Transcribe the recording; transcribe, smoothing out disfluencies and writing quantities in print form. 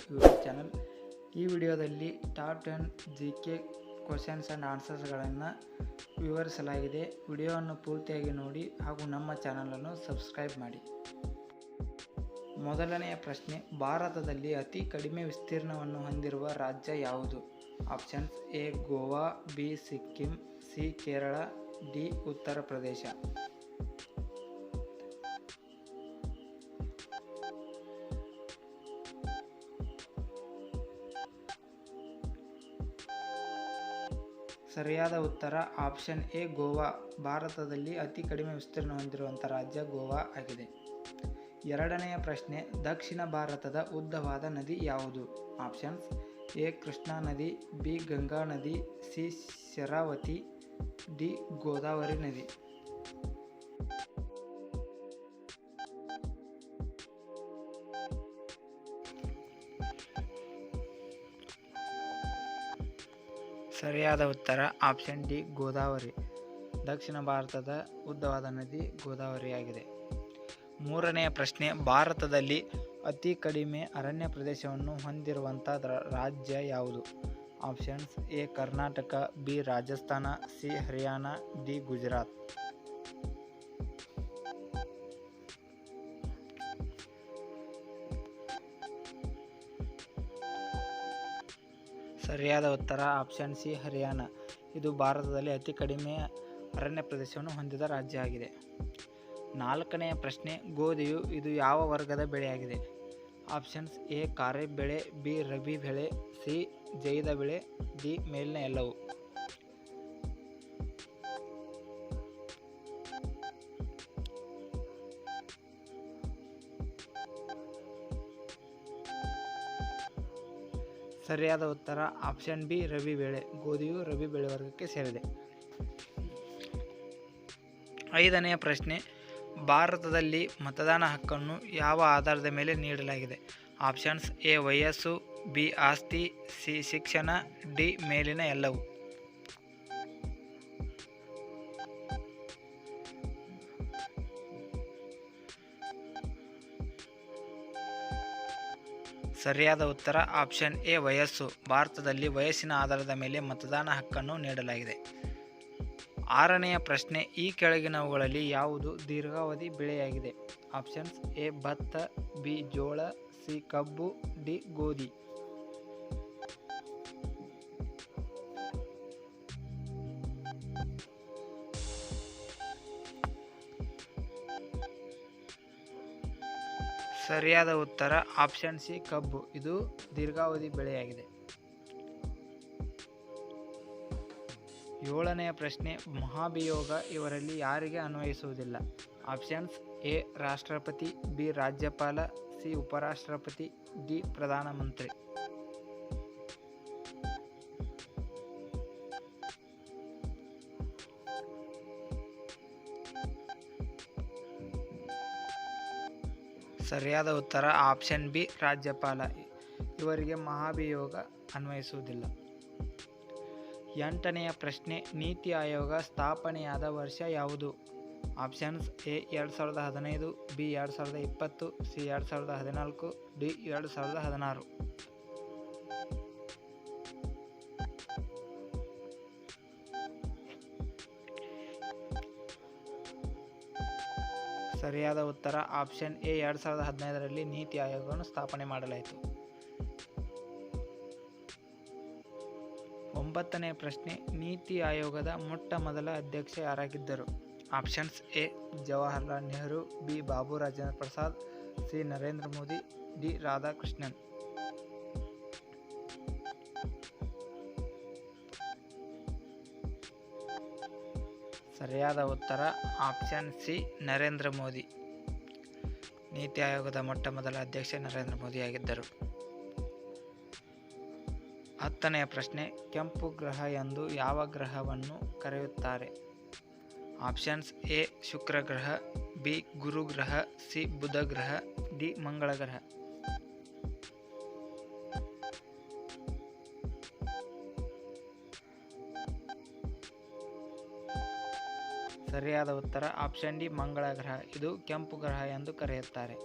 YouTube channel. ಈ ವಿಡಿಯೋದಲ್ಲಿ top 10 GK questions and ಆನ್ಸರ್ಸ್ಗಳನ್ನು ವಿವರಿಸಲಾಗಿದೆ. ವಿಡಿಯೋವನ್ನು ಪೂರ್ತಿಯಾಗಿ ನೋಡಿ ಹಾಗೂ ನಮ್ಮ ಚಾನಲನ್ನು ಸಬ್ಸ್ಕ್ರೈಬ್ ಮಾಡಿ. ಮೊದಲನೆಯ ಪ್ರಶ್ನೆ, ಭಾರತದಲ್ಲಿ ಅತಿ ಕಡಿಮೆ ವಿಸ್ತೀರ್ಣವನ್ನು ಹೊಂದಿರುವ ರಾಜ್ಯ ಯಾವುದು? Options: A Goa, B Sikkim, C Kerala, D Uttar Pradesh. ಸರಿಯಾದ ಉತ್ತರ ಆಪ್ಷನ್ ಎ ಗೋವಾ. ಭಾರತದಲ್ಲಿ ಅತಿ ಕಡಿಮೆ ವಿಸ್ತೀರ್ಣ ಹೊಂದಿರುವಂಥ ರಾಜ್ಯ ಗೋವಾ ಆಗಿದೆ. ಎರಡನೆಯ ಪ್ರಶ್ನೆ, ದಕ್ಷಿಣ ಭಾರತದ ಉದ್ದವಾದ ನದಿ ಯಾವುದು? ಆಪ್ಷನ್ಸ್: ಎ ಕೃಷ್ಣಾ ನದಿ, ಬಿ ಗಂಗಾ ನದಿ, ಸಿ ಶರಾವತಿ, ಡಿ ಗೋದಾವರಿ ನದಿ. ಸರಿಯಾದ ಉತ್ತರ ಆಪ್ಷನ್ ಡಿ ಗೋದಾವರಿ. ದಕ್ಷಿಣ ಭಾರತದ ಉದ್ದವಾದ ನದಿ ಗೋದಾವರಿಯಾಗಿದೆ. ಮೂರನೆಯ ಪ್ರಶ್ನೆ, ಭಾರತದಲ್ಲಿ ಅತಿ ಕಡಿಮೆ ಅರಣ್ಯ ಪ್ರದೇಶವನ್ನು ಹೊಂದಿರುವಂಥ ರಾಜ್ಯ ಯಾವುದು? Options: A Karnataka, B Rajasthan, C Haryana, D Gujarat. ಸರಿಯಾದ ಉತ್ತರ ಆಪ್ಷನ್ ಸಿ ಹರಿಯಾಣ. ಇದು ಭಾರತದಲ್ಲಿ ಅತಿ ಕಡಿಮೆ ಅರಣ್ಯ ಪ್ರದೇಶವನ್ನು ಹೊಂದಿದ ರಾಜ್ಯ ಆಗಿದೆ. ನಾಲ್ಕನೆಯ ಪ್ರಶ್ನೆ, ಗೋಧಿಯು ಇದು ಯಾವ ವರ್ಗದ ಬೆಳೆಯಾಗಿದೆ? ಆಪ್ಷನ್ಸ್: ಎ ಖಾರಿಫ್ ಬೆಳೆ, ಬಿ ರಬಿ ಬೆಳೆ, ಸಿ ಜೈದ ಬೆಳೆ, ಡಿ ಮೇಲಿನ ಎಲ್ಲವೂ. ಸರಿಯಾದ ಉತ್ತರ ಆಪ್ಷನ್ ಬಿ ರಬಿ ಬೆಳೆ. ಗೋಧಿಯು ರಬಿ ಬೆಳೆ ವರ್ಗಕ್ಕೆ ಸೇರಿದೆ. ಐದನೆಯ ಪ್ರಶ್ನೆ, ಭಾರತದಲ್ಲಿ ಮತದಾನ ಹಕ್ಕನ್ನು ಯಾವ ಆಧಾರದ ಮೇಲೆ ನೀಡಲಾಗಿದೆ? ಆಪ್ಷನ್ಸ್: ಎ ವಯಸ್ಸು, ಬಿ ಆಸ್ತಿ, ಸಿ ಶಿಕ್ಷಣ, ಡಿ ಮೇಲಿನ ಎಲ್ಲವೂ. ಸರಿಯಾದ ಉತ್ತರ ಆಪ್ಷನ್ ಎ ವಯಸ್ಸು. ಭಾರತದಲ್ಲಿ ವಯಸ್ಸಿನ ಆಧಾರದ ಮೇಲೆ ಮತದಾನ ಹಕ್ಕನ್ನು ನೀಡಲಾಗಿದೆ. ಆರನೆಯ ಪ್ರಶ್ನೆ, ಈ ಕೆಳಗಿನವುಗಳಲ್ಲಿ ಯಾವುದು ದೀರ್ಘಾವಧಿ ಬೆಳೆಯಾಗಿದೆ? ಆಪ್ಷನ್ಸ್: ಎ ಭತ್ತ, ಬಿ ಜೋಳ, ಸಿ ಕಬ್ಬು, ಡಿ ಗೋಧಿ. ಸರಿಯಾದ ಉತ್ತರ ಆಪ್ಷನ್ ಸಿ ಕಬ್ಬು. ಇದು ದೀರ್ಘಾವಧಿ ಬೆಳೆಯಾಗಿದೆ. ಏಳನೆಯ ಪ್ರಶ್ನೆ, ಮಹಾಭಿಯೋಗ ಇವರಲ್ಲಿ ಯಾರಿಗೆ ಅನ್ವಯಿಸುವುದಿಲ್ಲ? ಆಪ್ಷನ್ಸ್: ಎ ರಾಷ್ಟ್ರಪತಿ, ಬಿ ರಾಜ್ಯಪಾಲ, ಸಿ ಉಪರಾಷ್ಟ್ರಪತಿ, ಡಿ ಪ್ರಧಾನಮಂತ್ರಿ. ಸರಿಯಾದ ಉತ್ತರ ಆಪ್ಷನ್ ಬಿ ರಾಜ್ಯಪಾಲ. ಇವರಿಗೆ ಮಹಾಭಿಯೋಗ ಅನ್ವಯಿಸುವುದಿಲ್ಲ. ಎಂಟನೆಯ ಪ್ರಶ್ನೆ, ನೀತಿ ಆಯೋಗ ಸ್ಥಾಪನೆಯಾದ ವರ್ಷ ಯಾವುದು? Options: A 2015, B 2020, C 2014, D 2016. ಸರಿಯಾದ ಉತ್ತರ ಆಪ್ಷನ್ ಎ 2015ರಲ್ಲಿ ನೀತಿ ಆಯೋಗವನ್ನು ಸ್ಥಾಪನೆ ಮಾಡಲಾಯಿತು. ಒಂಬತ್ತನೇ ಪ್ರಶ್ನೆ, ನೀತಿ ಆಯೋಗದ ಮೊಟ್ಟ ಮೊದಲ ಅಧ್ಯಕ್ಷ ಯಾರಾಗಿದ್ದರು? Options: A Jawaharlal Nehru, B Babu Rajendra Prasad, C Narendra Modi, D Radhakrishnan. ಸರಿಯಾದ ಉತ್ತರ ಆಪ್ಷನ್ ಸಿ ನರೇಂದ್ರ ಮೋದಿ. ನೀತಿ ಆಯೋಗದ ಮೊಟ್ಟ ಮೊದಲ ಅಧ್ಯಕ್ಷ ನರೇಂದ್ರ ಮೋದಿ ಆಗಿದ್ದರು. ಹತ್ತನೆಯ ಪ್ರಶ್ನೆ, ಕೆಂಪು ಗ್ರಹ ಎಂದು ಯಾವ ಗ್ರಹವನ್ನು ಕರೆಯುತ್ತಾರೆ? ಆಪ್ಷನ್ಸ್: ಎ ಶುಕ್ರ ಗ್ರಹ, ಬಿ ಗುರು ಗ್ರಹ, ಸಿ ಬುಧ ಗ್ರಹ, ಡಿ ಮಂಗಳ ಗ್ರಹ. ಸರಿಯಾದ ಉತ್ತರ ಆಪ್ಷನ್ ಡಿ ಮಂಗಳ ಗ್ರಹ. ಇದು ಕೆಂಪು ಗ್ರಹ ಎಂದು ಕರೆಯುತ್ತಾರೆ.